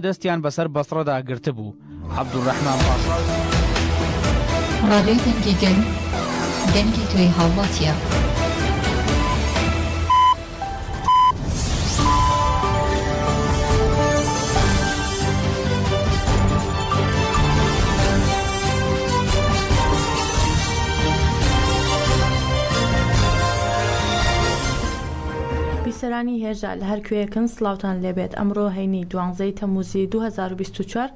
دەستیان بەسەر بەسڕەدا گرتبوو. عەبدوڕەحمان پاشا ڕادیۆی دەنگی گەل دەنگی توی هاوڵاتیە. سەرانی هێژە لە هەر کوێیەکن سڵاوتان لێبێت. ئەمڕۆ هەینی 12 تەموزی 2024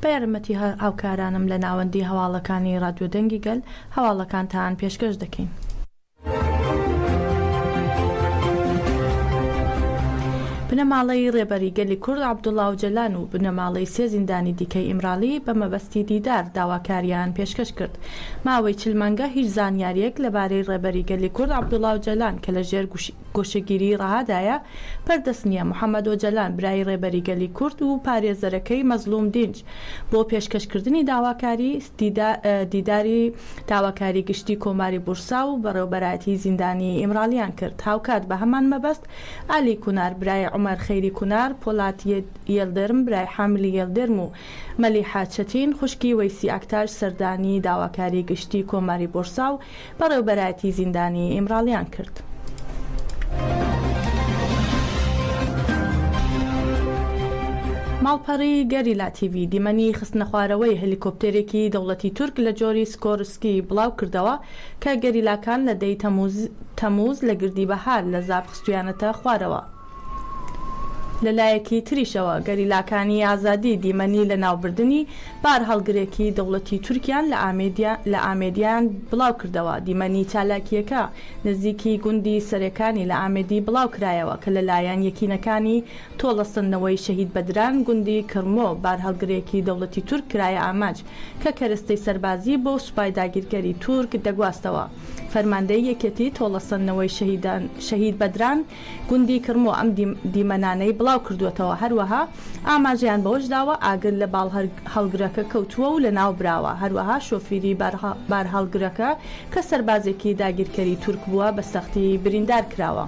بە یارمەتی هاوکارانم لە ناوەندی هەواڵەکانی ڕادیۆ دەنگی گەل هەواڵەکانتان پێشکەش دەکەین. بنەماڵەی ڕێبەری گەلی کورد عەبدوڵڵا ئۆجەلان و بنەماڵەی سێ زیندانی دیکەی ئیمرالی بە مەبەستی دیدار داواکاریان پێشکەش کرد. ماوەی 40 مانگە هیچ زانیاریەک لەبارەی ڕێبەری گەلی کورد عەبدوڵڵا ئۆجەلان کە لە ژێر گۆشەگیری ڕەهادایە پەردەست نییە. محەممەد ئۆجەلان برای ڕێبەری گەلی کورد و پارێزەرەکەی مەزلوم دینج بۆ پێشکەشکردنی داواکاری دیداری داواکاری گشتی کۆماری بورسا و بەڕێوەبەرایەتی زیندانی ئیمرالیان کرد. هاوکات بە هەمان مەبەست عەلی کونار برای عومەر خەیری کونار، پۆلات یێلدەرم برای حاملی یێلدەرم و مەلیحا چەتین خوشکی وەیسی ئاکتاژ سەردانی داواکاری گشتی کۆماری بورسا و بەڕێوەبەرایەتی زیندانی ئیمرالیان کرد. ماڵپەڕی گەریلا تیڤی دیمەنی خستنە خوارەوەی هەلیکۆپتەرێکی دەوڵەتی تورک لە جۆری سکۆرسکی بڵاو کردەوە کە گەریلاکان لە دەی تەموز لە گردی بەهار لە زاب خستویانەتە خوارەوە. لەلایەکی تریشەوە گەریلاکانی ئازادی دیمەنی لە ناوبردننی بار هەڵگرێکی دەوڵەتی تورکیان لە ئامێدیان بڵاو کردەوە. دیمەنی چالاکیەکە نزیکی گوندی سەرەکانی لە ئامێدی بڵاو کرایەوە کە لەلایەن یەکینەکانی تۆڵەسەندنەوەی شەهید بەدران گوندی کرمۆ بار هەڵگرێکی دەوڵەتی تورک کرایە ئاماج کە کەرەستەی سەربازی بۆ سوپای داگیرکەری تورک دەگواستەوە. فەرماندەی یەکێتی تۆڵەسەندنەوەی شەهید بەدران گوندی کرمۆ ئەم دیمەنانەی بڵاو کردوێتەوە. هەروەها ئاماژیان بەوەش داوە ئاگر لە باڵ هەڵگرەکە کەوتووە و لە ناو براوە. هەروەها شۆفیری بار هەڵگرەکە کە سەربازێکی داگیرکەری تورک بووە بە سەختی بریندار کراوە.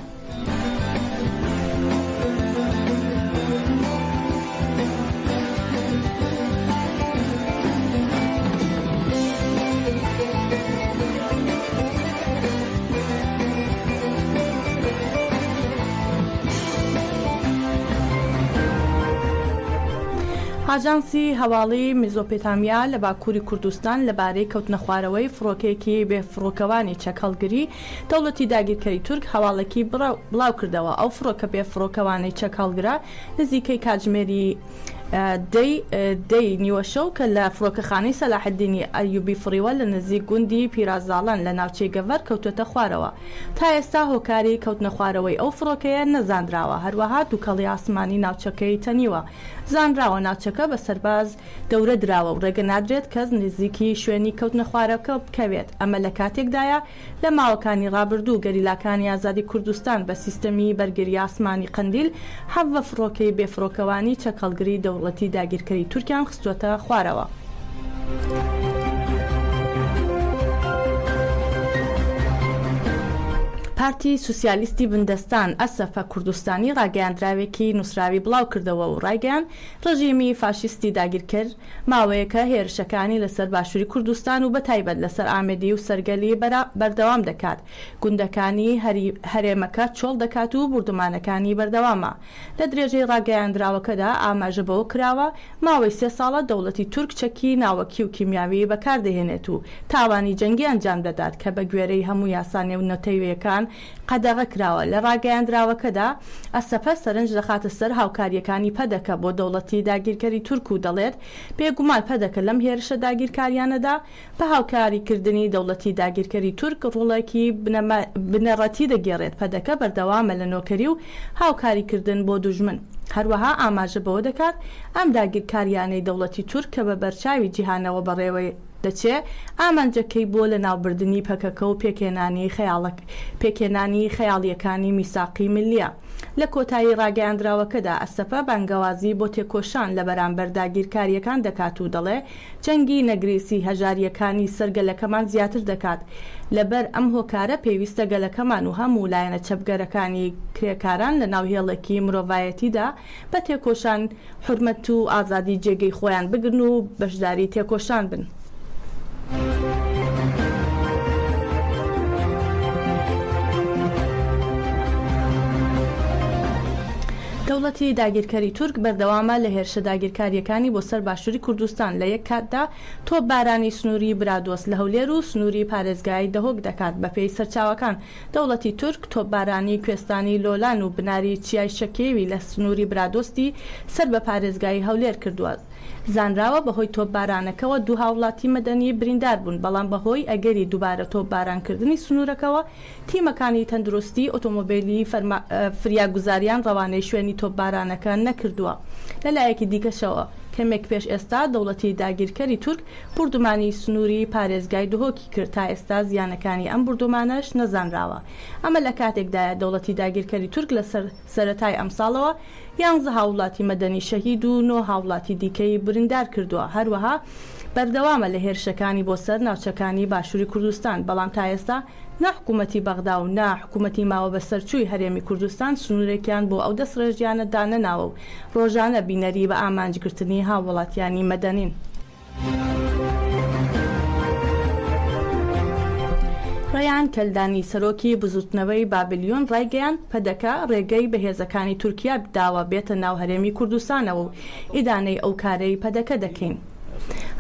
ئاژانسی هەواڵی میزۆپۆتامیا لە باکووری کوردستان لەبارەی کەوتنە خوارەوەی فڕۆکەیەکی بێفڕۆکەوانی چەک هەڵگری دەوڵەتی داگیرکەری تورک هەواڵێکی بڵاو کردەوە. ئەو فڕۆکە بێفڕۆکەوانەی چەک هەڵگرا نزیکەی کاتژمێری دەی نیوەشەو کە لە فڕۆکەخانەی سەلاحەددینی ئەیوبی فڕیوە لە نزیک گوندی پیرازاڵان لە ناوچەی گەڤەر کەوتوێتە خوارەوە. تا ئێستا هۆکاری کەوتنە خوارەوەی ئەو فڕۆکەیە نەزانراوە. هەروەها دووکەڵی ئاسمانی ناوچەکەی تەنیوە. زانراوە ناوچەکە بە سەرباز دەورە دراوە و ڕێگە نادرێت کەس نزیکی شوێنی کەوتنە خوارەکە بکەوێت. ئەمە لە کاتێکدایە لە ماوەکانی ڕابردوو گەریلاکانی ئازادی کوردستان بە سیستەمی بەرگری ئاسمانی قەندیل حەڤە فڕۆکەی بێفڕۆکەوانی چەکەڵگری دەوڵەتی داگیرکەری تورکیان خستوەتە خوارەوە. پارتی سوسیالیستی بندستان ئەسەفە کوردستانی ڕاگەیاندراوێکی نووسراوی بڵاو کردەوە و ڕایگەیان ڕژیمی فاشیستی داگیرکرد ماوەیەکە هێرشەکانی لەسەر باشووری کوردستان و بەتایبەت لەسەر ئامێدی و سەرگەلی بەردەوام دەکات. گوندەکانی هەرێمەکە چۆڵ دەکات و بوردمانەکانی بەردەوامە. لە درێژەی ڕاگەیاندراوەکەدا ئاماژە بەوە کراوە ماوەی 3 ساڵە دەوڵەتی تورک چەکی ناوەکی و کیمیاوی بەکاردەهێنێت و تاوانی جەنگی ئەنجام دەدات کە بە گوێرەی هەموو یاسانێ و نەتەوەیەکان قەدەغە کراوە. لە ڕاگەیاندراوەکەدا ئەسەفە سەرنج دەخاتە سەر هاوکاریەکانی پەدەکە بۆ دەوڵەتی داگیرکەری تورک و دەڵێت بێگومان پەدەکە لەم هێرشە داگیرکاریانەدا بە هاوکاریکردنی دەوڵەتی داگیرکەری تورک ڕوڵێکی بنەڕەتی دەگێڕێت. پەدەکە بەردەوامە لە نۆکەری و هاوکاریکردن بۆ دوژمن. هەروەها ئاماژە بەوە دەکات ئەم داگیرکاریانەی دەوڵەتی تورک کە بە بەرچاوی جیهانەوە بەڕێوەی دەچێ ئامانجەکەی بۆ لە ناوبردننی پەکەکە و پێکێنانی خەیاڵیەکانی میساقی ملیە. لە کۆتایی ڕاگەیاندراوەکەدا ئەسەپە بانگەوازی بۆ تێکۆشان لە بەرامبەر داگیرکاریەکان دەکات و دەڵێ جەنگی نەگریسی هەژاریەکانی سەرگەلەکەمان زیاتر دەکات لەبەر ئەم هۆکارە پێویستە گەلەکەمان و هەموو لایەنە چەپگەرەکانی کرێکاران لە ناوهێڵێکی مرۆڤایەتیدا بە تێکۆشان حورمەت و ئازادی جێگەی خۆیان بگرن و بەشداری تێکۆشان بن. دەوڵەتی داگیرکەری تورک بەردەوامە لە هێرشە داگیرکاریەکانی بۆ سەر باشووری کوردستان لە یەک کاتدا تۆپ بارانی سنووری برادۆست لە هەولێر و سنووری پارێزگای دەهۆک دەکات بە پێی سەرچاوەکان. دەوڵەتی تورک تۆپ بارانی کوێستانی لۆلان و بناری چیای شەکێوی لە سنووری برادۆستی سەر بە پارێزگای هەولێر کردووە. زانراوە بەهۆی تۆپ بارانەکەەوە دوو هاوڵاتی مەدەنی بریندار بوون، بەڵام بەهۆی ئەگەری دووبارە تۆپ بارانکردنی سنوورەکەەوە تیمەکانی تەندروستی ئۆتۆمۆبیلی فریاگوزاریان ڕەوانەی شوێنی تۆپ بارانەکە نەکردووە. لەلایەکی دیکەشەوە کەمێک پێش ئێستا دەوڵەتی داگیرکەری تورک بردومانی سنووری پارێزگای دهۆکی کرد، تا ئێستا زیانەکانی ئەم بردومانەش نەزانراوە. ئەمە لە کاتێکدایە دەوڵەتی داگیرکەری تورک لە سەرەتای ئەمساڵەوە 11 هاوڵاتی مەدەنی شەهید و 9 هاوڵاتی دیکەی بریندار کردووە. هەروەها بەردەوامە لە هێرشەکانی بۆ سەر ناوچەکانی باشووری کوردستان، بەڵام تا ئێستا ناحکوومەتی بەغدا و ناحکوومەتی ماوە بە سەرچووی هەرێمی کوردستان سنوورێکیان بۆ ئەو دەست ڕێژیانە دانەناوە و ڕۆژانە بینەری بە ئامانجگرتنی هاوڵاتیانی مەدەنین. ڕێیان کەلدانی سەرۆکی بزوتنەوەی بابلیۆن ڕایگەیان پەدەکە ڕێگەی بەهێزەکانی تورکیا داوە بێتە ناو هەرێمی کوردستانەوە و ئیدانەی ئەو کارەی پەدەکە دەکەین.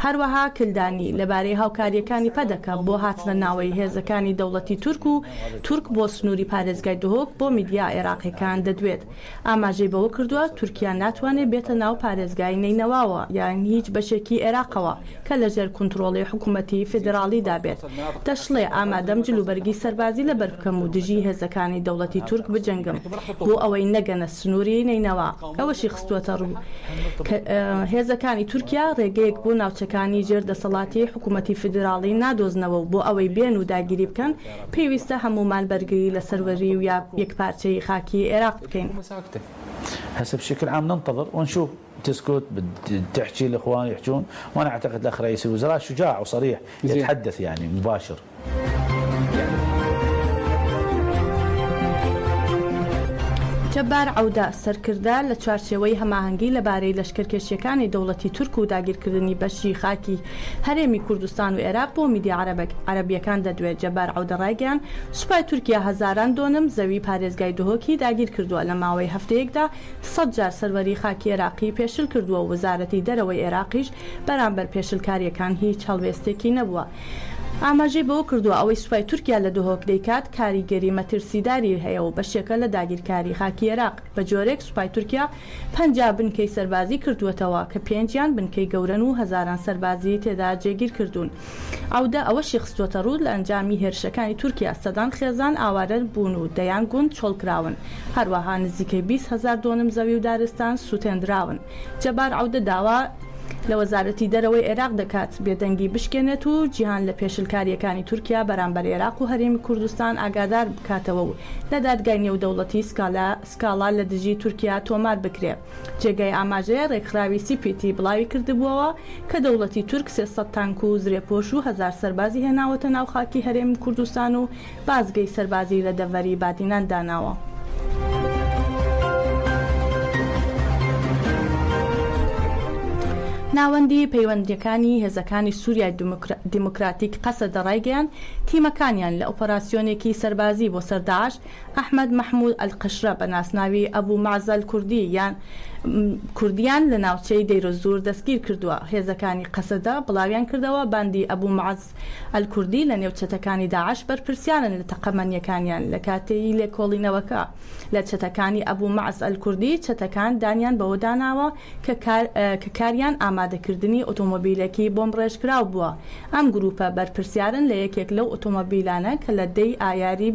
هەروەها کلدانی لەبارەی هاوکاریەکانی پەدەکە بۆ هاتنە ناوەی هێزەکانی دەوڵەتی تورک و تورک بۆ سنووری پارێزگای دهۆک بۆ میدیا عێراقیەکان دەدوێت. ئاماژەی بەوە کردووە تورکیا ناتوانێت بێتە ناو پارێزگای نینەواوە یان هیچ بەشێکی عێراقەوە کە لەژێر کنترۆڵی حکوومەتی فیدراڵی دابێت. دەشڵێ ئامادەم جلوبەرگی سەربازی لەبەر بکەم و دژی هێزەکانی دەوڵەتی تورک بجەنگم بۆ ئەوەی نەگەنە سنووری نینەوە. ئەوەشی خستووەتە ڕوو هێزەکانی تورکیا ڕێگەیەک بۆ ناوچەکانی ژێر دەسەڵاتی حکوومەتی فیدراڵی نادۆزنەوە و بۆ ئەوەی بێن و داگیری بکەن پێویستە هەمومان بەرگری لە سەروەری و یا یەکپارچەی خاکی عێراق بکەین. هسه بشكل عام ننتظر ونشوف تسكت تحكي الاخوان يحجون، وانا اعتقد الاخ رئيس الوزراء شجاع وصريح يتحدث يعني مباشر. جەبار عەودە سەرکردە لە چوارچێوەی هەماهەنگی لەبارەی لەشکرکێشیەکانی دەوڵەتی تورک و داگیرکردنی بەشی خاکی هەرێمی کوردستان و عێراق بۆ میدیا عەرەبیەکان دەدوێت. جەبار عەودە ڕایگەیان سوپای تورکیا هەزاران دۆنم زەوی پارێزگای دهۆکی داگیر کردووە. لە ماوەی هەفتەیەکدا 100 جار سەروەری خاکی عێراقی پێشل کردووە و وەزارەتی دەرەوەی عێراقیش بەرامبەر پێشلکاریەکان هیچ هەڵوێستێکی نەبووە. ئاماژەی بەوە کردووە ئەوەی سوپای تورکیا لە دهۆک دەیکات کاریگەری مەترسیداری هەیە و بەشێکە لە داگیرکاری خاکی عێراق. بە جۆرێک سوپای تورکیا 50 بنکەی سەربازی کردووەتەوە کە 5یان بنکەی گەورەن و هەزاران سەربازی تێدا جێگیر کردوون. ئەودا ئەوەشی خستوەتە ڕوو لە ئەنجامی هێرشەکانی تورکیا سەدان خێزان ئاوارە بوون و دەیان گوند چۆڵکراون. هەروەها نزیکەی 20,000 دۆنم زەوی و دارستان سووتێنراون. جەبار عەودە داوا لە وەزارەتی دەرەوەی عێراق دەکات بێدەنگی بشکێنێت و جیهان لە پێشلکاریەکانی تورکیا بەرامبەر عێراق و هەرێمی کوردستان ئاگادار بکاتەوە و لە دادگای نێودەوڵەتی سکالا لە دژی تورکیا تۆمار بکرێت. جێگای ئاماژەیە ڕێکخراوی سیپیتی بڵاوی کردبووەوە کە دەوڵەتی تورک 300 تانک و زرێپۆش و 1000 سەربازی هێناوەتە ناو خاکی هەرێمی کوردستان و بازگەی سەربازی لە دەڤەری بادینان داناوە. ناوەندی پەیوەندیەکانی هێزەکانی سووریای دیموکراتیک قەسە دەڕایگەیان تیمەکانیان لە ئۆپەراسیۆنێکی سەربازی بۆ سەر داعش ئەحمەد مەحموود ئەلقشرە بە ناسناوی ئەبوو مەعزەل کوردیان لە ناوچەی دەیرۆزور دەستگیر کردووە. هێزەکانی قەسەدا بڵاویان کردەوە باندی ئەبوو مەعز ئەلکوردی لە نێوچەتەکانی داعش بەرپرسیانن لە تەقەمەنیەکانیان لە کاتەی لێکۆڵینەوەکە. لە چەتەکانی ئەبوو مەعز ئەلکوردی چەتەکان دانیان بەوە داناوە کە کاریان ئامادەکردنی ئۆتۆمۆبیلێکی بۆم ڕێژکراو بووە. ئەم گروپە بەرپرسیارن لە یەکێک لەو ئۆتۆمۆبیلانە کە لە دەی ئایاری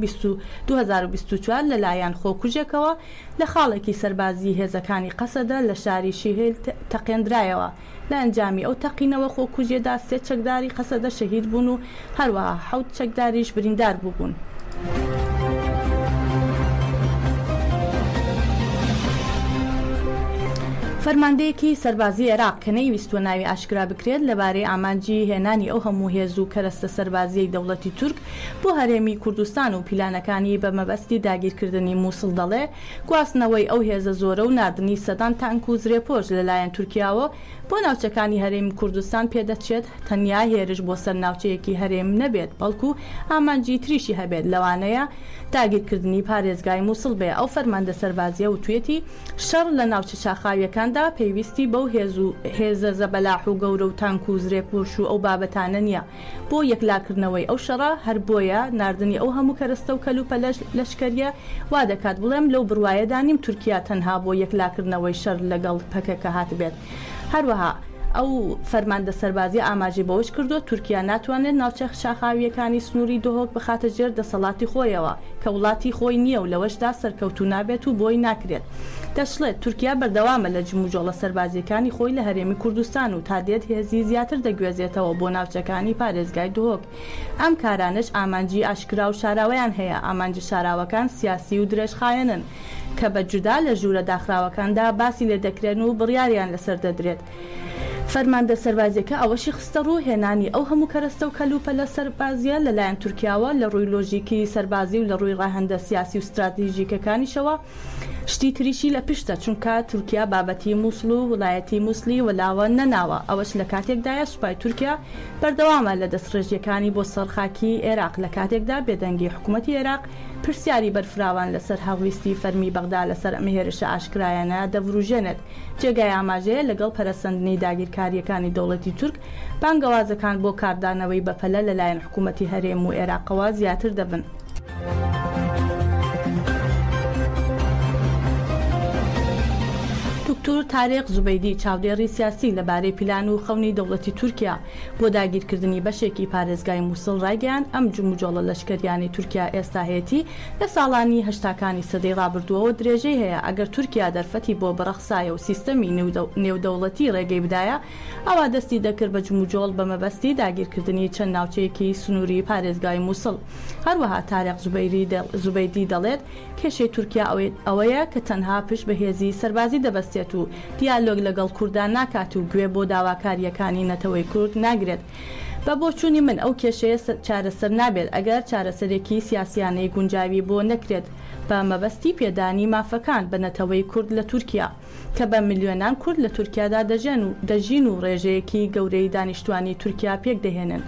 2024 لەلایەن خۆکوژێکەوە لە خاڵێکی سەربازی هێزەکانی قەسەدا لە شاری شیهێل تەقێنرایەوە. لە ئەنجامی ئەو تەقینەوە خۆکوژێدا 3 چەکداری قەسەدە شەهید بوون و هەروەها 7 چەکداریش بریندار بووبوون. فەرماندەیەکی سەربازی عێراق کە نەیویستوە ناوی ئاشکرا بکرێت لەبارەی ئامانجی هێنانی ئەو هەموو هێز و کەرەستە سەربازیەی دەوڵەتی تورک بۆ هەرێمی کوردستان و پیلانەکانی بە مەبەستی داگیرکردنی مووسڵ دەڵێ گواستنەوەی ئەو هێزە زۆرە و ناردنی سەدان تانک و زرێپۆش لەلایەن تورکیاوە بۆ ناوچەکانی هەرێمی کوردستان پێدەچێت تەنیا هێرش بۆ سەر ناوچەیەکی هەرێم نەبێت بەڵکو ئامانجی تریشی هەبێت لەوانەیە داگیرکردنی پارێزگای مووسڵ بێ. ئەو فەرماندە سەربازیە و توێتی شەڕ لە ناوچە شاخاویەکاندا پێویستی بەو هێزە زەبەلاح و گەورە و تانک و زرێپۆش و ئەو بابەتانە نییە بۆ یەکلاکردنەوەی ئەو شەڕە هەر بۆیە ناردنی ئەو هەموو کەرەستە و کەلوپە لەشکریە وا دەکات بڵێم لەو بڕوایەدا نیم تورکیا تەنها بۆ یەکلاکردنەوەی شەڕ لەگەڵ پەکەکە هاتبێت. هەروەها ئەو فەرماندە سەربازی ئاماژی بەوەش کردو تورکیا ناتوانێت ناوچە شاخاویەکانی سنووری دۆهۆک بخاتە ژێر دەسەڵاتی خۆیەوە کە وڵاتی خۆی نییە و لەوەشدا سەرکەوتو نابێت و بۆی ناکرێت. دەشڵێت تورکیا بەردەوامە لە جموجۆڵە سەربازیەکانی خۆی لە هەرێمی کوردستان و تا دێت هێزی زیاتر دەگوێزێتەوە بۆ ناوچەکانی پارێزگای دۆهۆک. ئەم کارانش ئامانجی ئاشکرا و شاراوەیان هەیە. ئامانجی شاراوەکان سیاسی و درێژخایەنن کە بە جودا لە ژوورە داخراوەکاندا باسی لێ دەکرێن و بڕیاریان لەسەر دەدرێت. فەرماندە سەربازیەکە ئەوەشی خستە ڕوو هێنانی ئەو هەموو کەرەستە و کەلوپە لە سەربازیە لەلایەن تورکیاوە لە ڕووی لۆژیکی سەربازی و لە ڕووی ڕاهەندە سیاسی و استراتیژیکەکانیشەوە شتی تریشی لە پشتە چونکە تورکیا بابەتی مووسڵ و وڵایەتی مووسڵی وەلاوە نەناوە. ئەوەش لە کاتێکدایە سوپای تورکیا بەردەوامە لە دەستڕێژیەکانی بۆ سەرخاکی عێراق لە کاتێکدا بێدەنگی حکوومەتی عێراق پرسیاری بەرفراوان لەسەر هەڵویستی فەرمی بەغدا لەسەر ئەمە هێرشە ئاشکرایانە دەڤروژێنێت. جێگای ئاماژەیە لەگەڵ پەرەسەندنی داگیرکاریەکانی دەوڵەتی تورک بانگەوازەکان بۆ کاردانەوەی بەپەلە لەلایەن حکوومەتی هەرێم و عێراقەوە زیاتر دەبن. دکتۆر تاریق زوبەیدی چاودێڕی سیاسی لەبارەی پیلان و خەونی دەوڵەتی تورکیا بۆ داگیرکردنی بەشێکی پارێزگای مووسڵ ڕایگەیان ئەم جموجۆڵە لەشکریانی تورکیا ئێستا هەیەی لە ساڵانی هەشتاکانی سەدەی ڕابردووەوە درێژەی هەیە. ئەگەر تورکیا دەرفەتی بۆ بەرەخسایە و سیستەمی نێودەوڵەتی ڕێگەی بدایە ئەوە دەستی دەکرد بە جموجۆڵ بە مەبەستی داگیرکردنی چەند ناوچەیەکی سنووری پارێزگای مووسڵ. هەروەها تاریق زوبەیدی دەڵێت کێشەی تورکیا ئەوەیە کە تەنها پشت بە هێزی سەربازی دەبەستێت و دیالۆگ لەگەڵ کوردان ناکات و گوێ بۆ داواکاریەکانی نەتەوەی کورد ناگرێت. بە بۆچوونی من ئەو کێشەیە چارەسەر نابێت ئەگەر چارەسەرێکی سیاسیانەی گونجاوی بۆ نەکرێت بە مەبەستی پێدانی مافەکان بە نەتەوەی کورد لە تورکیا کە بە میلیۆنان کورد لە تورکیادا دەژین و ڕێژەیەکی گەورەی دانیشتوانی تورکیا پێک دەهێنن.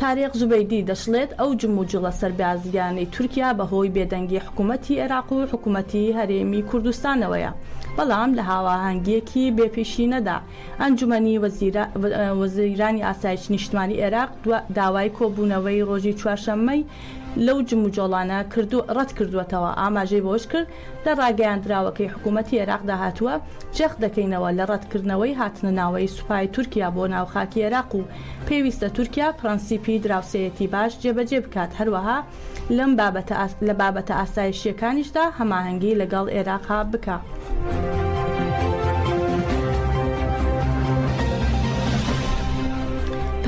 تاریق زوبەیدی دەشڵێت ئەو جموجڵە سەربازیانەی تورکیا بەهۆی بێدەنگی حکوومەتی عێراق و حکوومەتی هەرێمی کوردستانەوەیە. بەڵام لە هاواهەنگیەکی بێپێشینەدا ئەنجومەنی وەزیرانی ئاسایش نیشتمانی عێراق داوای کۆبوونەوەی ڕۆژی چوارشەممەی لەو جموجۆڵانە ڕەت کردووەتەوە. ئاماژەی بۆش کرد لە ڕاگەیاندراوەکەی حکوومەتی عێراقدا هاتووە جەخ دەکەینەوە لە ڕەتکردنەوەی هاتنە ناوەی سوپای تورکیا بۆ ناوخاکی عێراق و پێویستە تورکیا پرەنسیپی دراوسەیەتی باش جێبەجێ بکات. هەروەها لە بابەتە ئاسایشیەکانیشدا هەماهەنگی لەگەڵ عێراقا بکە.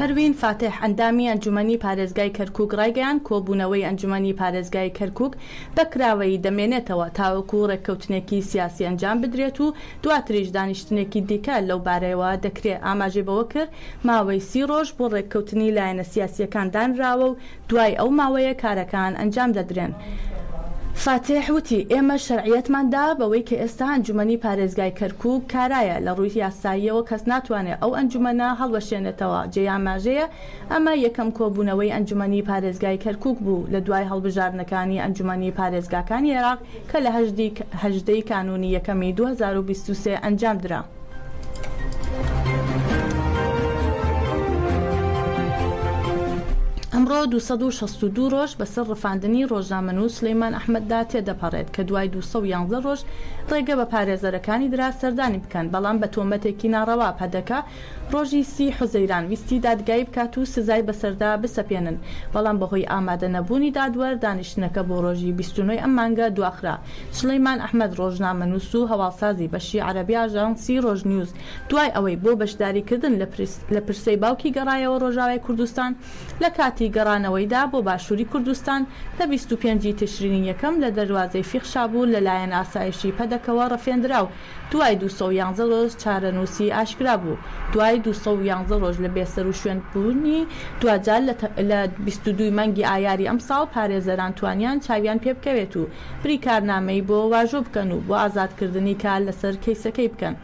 پەروین فاتح ئەندامی ئەنجومەنی پارێزگای کەرکووک ڕایگەیان کۆبوونەوەی ئەنجومەنی پارێزگای کەرکووک بەکراوەی دەمێنێتەوە تاوەکو ڕێککەوتنێکی سیاسی ئەنجام بدرێت و دواتریش دانیشتنێکی دیکە لەو بارەیەوە دەکرێت. ئاماژەی بەوە کرد ماوەی 30 ڕۆژ بۆ ڕێککەوتنی لایەنە سیاسیەکان دانراوە و دوای ئەو ماوەیە کارەکان ئەنجام دەدرێن. فاتح وتی ئێمە شەرعیەتماندا بەوەی کە ئێستا ئەنجومەنی پارێزگای کەرکووک کارایە لە ڕووی یاساییەوە کەس ناتوانێت ئەو ئەنجومەنە هەڵوەشێنێتەوە. جێیاماژەیە ئەمە یەکەم کۆبوونەوەی ئەنجومەنی پارێزگای کەرکووک بوو لە دوای هەڵبژاردنەکانی ئەنجومەنی پارێزگاکانی عێراق کە لە هەژدەی کانونی یەکەمی 2023 ئەنجام درا. ئەمڕۆ 262 ڕۆژ بەسەر ڕفاندنی ڕۆژنامەنووس سلەیمان ئەحمەددا تێدەپەڕێت کە دوای 211 ڕۆژ ڕێگە بە پارێزەرەکانی درا سەردانی بکەن بەڵام بە تۆمەتێکی ناڕەوا پەدەکە ڕۆژی 30 حوزەیران ویستی دادگایی بکات و سزای بەسەردا بسەپێنن بەڵام بەهۆی ئامادە نەبوونی دادوەر دانیشتنەکە بۆ ڕۆژی 29 ئەم مانگە دواخرا. سلەیمان ئەحمەد ڕۆژنامەنووس و هەواڵسازی بەشی عەرەبی ئاژانسی ڕۆژنیوز دوای ئەوەی بۆ بەشداریکردن لە پرسەی باوکی گەڕایەوە ڕۆژاوای کوردستان لە کاتی گەڕانەوەیدا بۆ باشووری کوردستان لە 25 تشرینی یەکەم لە دەواازەی فیخشابوو لەلایەن ئاسایشی پەدەکەوە ڕەفێنرا و دوای 211 ڕۆژ چارەنووسی ئاشکرا بوو. دوای 211 ڕۆژ لە بێسەر و شوێنبوونی دوجار لە 22 مانگی ئایاری ئەم ساڵ پارێزەران توانیان چاویان پێ بکەوێت و بریکارنامەی بۆ واژۆ بکەن و بۆ ئازادکردنی کار لەسەر کەیسەکەی بکەن.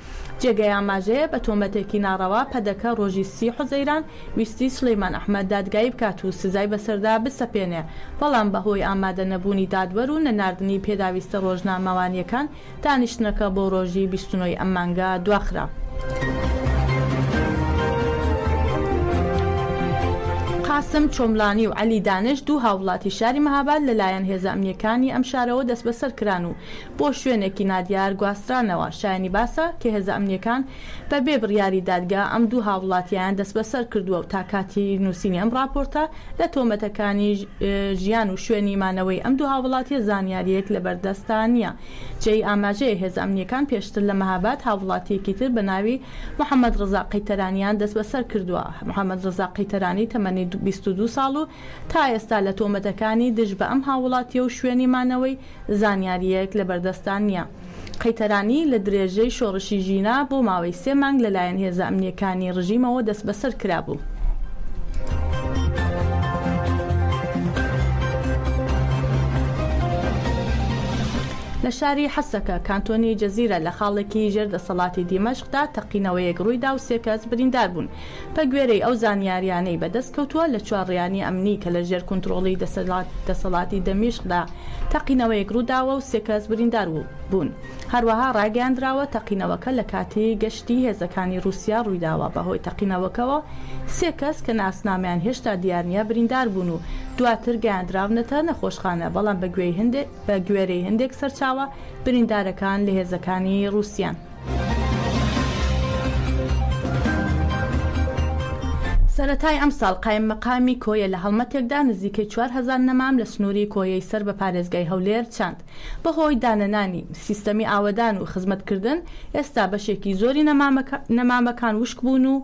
جێگەی ئاماژەیە بە تۆمەتێکی ناڕەوا پەدەکە ڕۆژی 30 حوزەیران ویستی سلەیمان ئەحمەد دادگایی بکات و سزای بەسەردا بسەپێنێ، بەڵام بەهۆی ئامادە نەبوونی دادوەر و نەناردنی پێداویستە ڕۆژنامەوانیەکان دانیشتنەکە بۆ ڕۆژی 29 ئەم مانگە دواخرا. قاسم چۆملانی و علی دانش دوو هاوڵاتی شاری مەهاباد لەلایەن هێزە ئەمنیەکانی ئەم شارەوە دەست بەسەر کران و بۆ شوێنێکی نادیار گواسترانەوە. شایانی باسە کە هێزە ئەمنیەکان بەبێ بڕیاری دادگا ئەم دوو هاوڵاتیان دەست بەسەر کردووە و تا کاتی نووسینی ئەم راپۆرتە لە تۆمەتەکانی ژیان و شوێنی مانەوەی ئەم دوو هاوڵاتی زانیاریەک لەبەردەستان نییە. جێی ئاماژەیە هێزە ئەمنیەکان پێشتر لە مەهاباد هاوڵاتیەکی تر بە ناوی محەممەد ڕزا قەیتەرانیان دەست بەسەر کردووە. محەممەد ڕزا قەیتەرانی تەمەنی 22 ساڵ و تا ئێستا لە تۆمەتەکانی دژ بە ئەم هاوڵاتیە و شوێنی مانەوەی زانیاریەک لە بەردەستان نییە. قەیتەرانی لە درێژەی شۆڕشی ژینا بۆ ماوەی 3 مانگ لەلایەن هێزە ئەمنیەکانی ڕژیمەوە دەست بەسەر کرابوو. لە شاری حەسەکە کانتۆنی جەزیرە لە خاڵێکی ژێر دەسەڵاتی دیمەشقدا تەقینەوەیەک ڕوویدا و 3 کەس بریندار بوون. بە گوێرەی ئەو زانیاریانەی بەدەست کەوتووە لە چوارڕیانی ئەمنی کە لە ژێر کۆنتڕۆڵی دەسەڵاتی دەمیشقدا تەقینەوەیەک ڕووداوە و 3 کەس بریندار بوون. هەروەها ڕاگەاندراوە تەقینەوەکە لە کاتی گەشتی هێزەکانی رووسیا ڕوویداوە. بەهۆی تەقینەوەکەوە 3 کەس کە ناسنامیان هێشتا دیارنیە بریندار بوون و دواتر گەیاندراونەتە نەخۆشخانە، بەڵام بە گوێرەی هەندێک سەرچاوە بریندارەکان لە هێزەکانی رووسیان. سەرەتای ئەم ساڵ قایم مەقامی کۆیە لە هەڵمەتێکدا نزیکەی 4000 نەمام لە سنووری کۆیەی سەر بە پارێزگای هەولێر چاند. بەهۆی دانەنانی سیستەمی ئاوەدان و خزمەتکردن ئێستا بەشێکی زۆری نەمامەکان وشک بوون و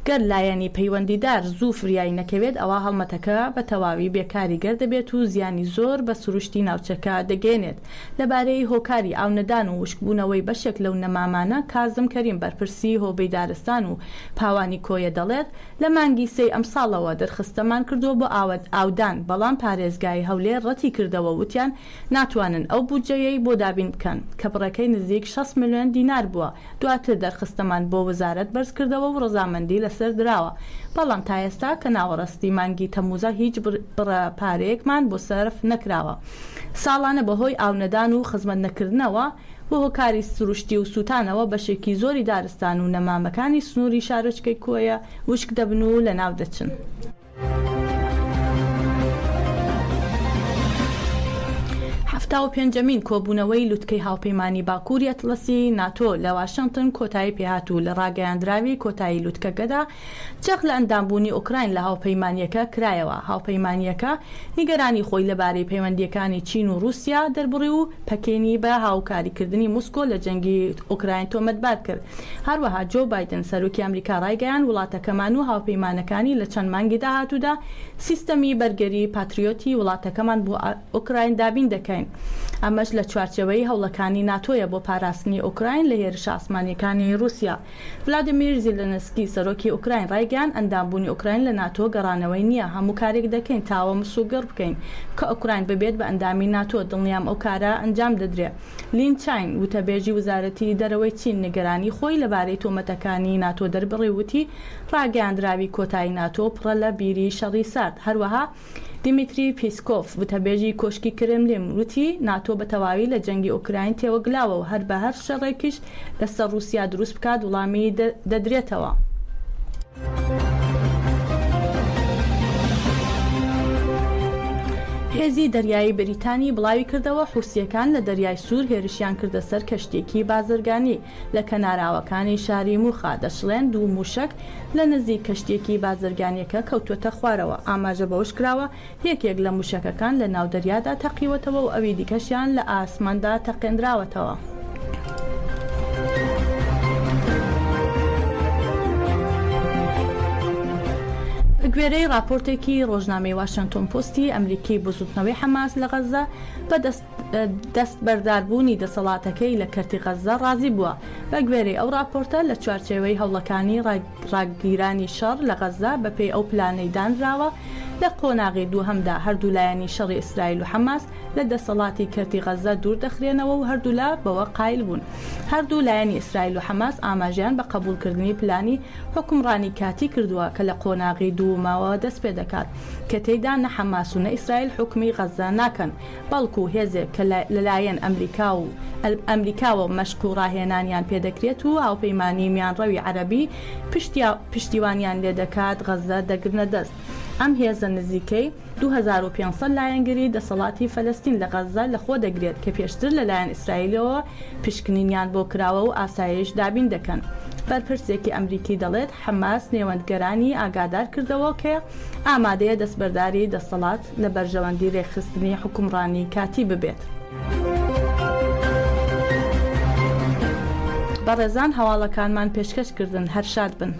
گەر لایەنی پەیوەندیدار زوو فریایی نەکەوێت ئەوە هەڵمەتەکە بە تەواوی بێکاری گەردەبێت و زیانی زۆر بە سروشتی ناوچەکە دەگەێنێت. لەبارەی هۆکاری ئاونەدان و وشکبوونەوەی بەشێک لەو نەمامانە کازم کەریم بەرپرسی هۆبەی دارستان و پاوانی کۆیە دەڵێت لە مانگی 3 ئەم ساڵەوە دەرخستەمان کردووە بۆ ئاودان، بەڵام پارێزگای هەولێر ڕەتی کردەوە وتیان ناتوانن ئەو بودجەیەی بۆ دابین بکەن کە بڕەکەی نزیک 6 ملیۆن دینار بووە. دواتر دەرخستەمان بۆ وەزارەت بەرز کردەوە و ڕەزامەندی لەسەر دراوە، بەڵام تا ئێستا کە ناوەڕاستی مانگی تەموزە هیچ بڕە پارەیەکمان بۆ سەرف نەکراوە. ساڵانە بەهۆی ئاونەدان و خزمەت نەکردنەوە بۆ هۆکاری سروشتی و سووتانەوە بەشێکی زۆری دارستان و نەمامەکانی سنووری شارۆچکەی کۆیە وشک دەبن و لە ناو دەچن. و پێنجەمین کۆبوونەوەی لوتکەی هاوپەیمانی باکووری ئەتلەسی ناتۆ لە واشنگتن کۆتایی پێهاتوو لە ڕاگەیاندراوی کۆتایی لوتکەکەدا جەق لە ئەندامبوونی ئوکراین لە هاوپەیمانیەکە کرایەوە. هاوپەیمانیەکە نیگەرانی خۆی لەبارەی پەیوەندیەکانی چین و رووسیا دەربڕی و پەکێنی بە هاوکاریکردنی موسکۆ لە جەنگی ئوکراین تۆمەتبار کرد. هەروەها جۆ بایدن سەرۆکی ئەمریکا ڕایگەیان وڵاتەکەمان و هاوپەیمانەکانی لە چەند مانگی داهاتوودا سیستەمی بەرگەری پاتریۆتی وڵاتەکەمان بۆ ئوکراین دابین دەکەین. ئەمەش لە چوارچەوەی هەوڵەکانی ناتۆیە بۆ پاراستنی ئوکراین لە هێرش ئاسمانیەکانی رووسیا. ڤلادیمیر زیلەنسکی سەرۆکی ئوکراین ڕایگەیان ئەندامبوونی ئوکراین لە ناتۆ گەڕانەوەی نییە، هەموو کارێک دەکەین تاوە مسوگەڕ بکەین کە ئوکراین ببێت بە ئەندامی ناتۆ. دڵنیام ئەو کارە ئەنجام دەدرێت. لین چاین وتەبێژی وزارەتی دەرەوەی چین نیگەرانی خۆی لەبارەی تۆمەتەکانی ناتۆ دەربڕی وتی ڕاگەیاندراوی کۆتایی ناتۆ پڕە لە بیری شەڕی سارد. هەروەها دیمیتری پیسکۆف وتەبێژی کۆشکی کرملین وتی ناتۆ بە تەواوی لە جەنگی ئوکراین تێوەگلاوە و هەر بە هەر شەڕێکیش لەسەر رووسیا دروست بکات وڵامی دەدرێتەوە. هێزی دەریایی بریتانی بڵاوی کردەوە حوسیەکان لە دەریای سوور هێرشیان کردە سەر کەشتێکی بازرگانی لە کەناراوەکانی شاری موخا. دەشڵێن 2 موشک لە نزیک کەشتێکی بازرگانیەکە کەوتوتە خوارەوە. ئاماژە بەوش کراوە یەکێک لە موشەکەکان لە ناو دەریادا تەقیوەتەوە و ئەوی دیکەشیان لە ئاسماندا تەقێنراوەتەوە. گوێرەی راپۆرتێکی ڕۆژنامەی واشنگتۆن پۆستی ئەمریکی بۆ زوتنەوەی حەماس لە غەزە بە دەست بەرداربوونی دەسەڵاتەکەی لە کەرتی غەزە ڕازی بووە. بە گوێرەی ئەو راپۆرتە لە چوارچێوەی هەوڵەکانی ڕاگیرانی شەڕ لە غەزە بەپێی ئەو پلانەی دانراوە لە قۆناغی دووهەمدا هەردوو لایەنی شەڕی ئیسرائیل و حەماس لە دەسەڵاتی کەرتی غەزە دوور دەخرێنەوە و هەردوو لا بەوە قایل بوون. هەردوو لایەنی ئیسرائیل و حەماس ئاماژیان بە قبولکردنی پلانی حکومڕانی کاتی کردووە کە لە قۆناغی دووماوە دەست پێ دەکات کە تێیدا نە حەماس و نە ئیسرائیل حکمی غەزە ناکەن، بەڵکو هێزێک کە لەلایەن ئەمریکاوە مەشق و ڕاهێنانیان پێدەکرێت و هاوپەیمانی میانڕەوی عەرەبی پشتیوانیان لێ دەکات غەزە دەگرنە دەست. ئەم هێزە نزیکەی 2500 لایەنگری دەسەڵاتی فەلەستین لە غەزە لەخۆ دەگرێت کە پێشتر لەلایەن ئیسرائیلەوە پشکنینیان بۆ کراوە و ئاسایش دابین دەکەن. بەرپرسێکی ئەمریکی دەڵێت حەماس نێوەندگەرانی ئاگادار کردەوە کە ئامادەیە دەستبەرداری دەسەڵات لە بەرژەوەندی ڕێکخستنی حکومڕانی کاتی ببێت. بەڕێزان هەواڵەکانمان پێشکەشکردن، هەر شاد بن.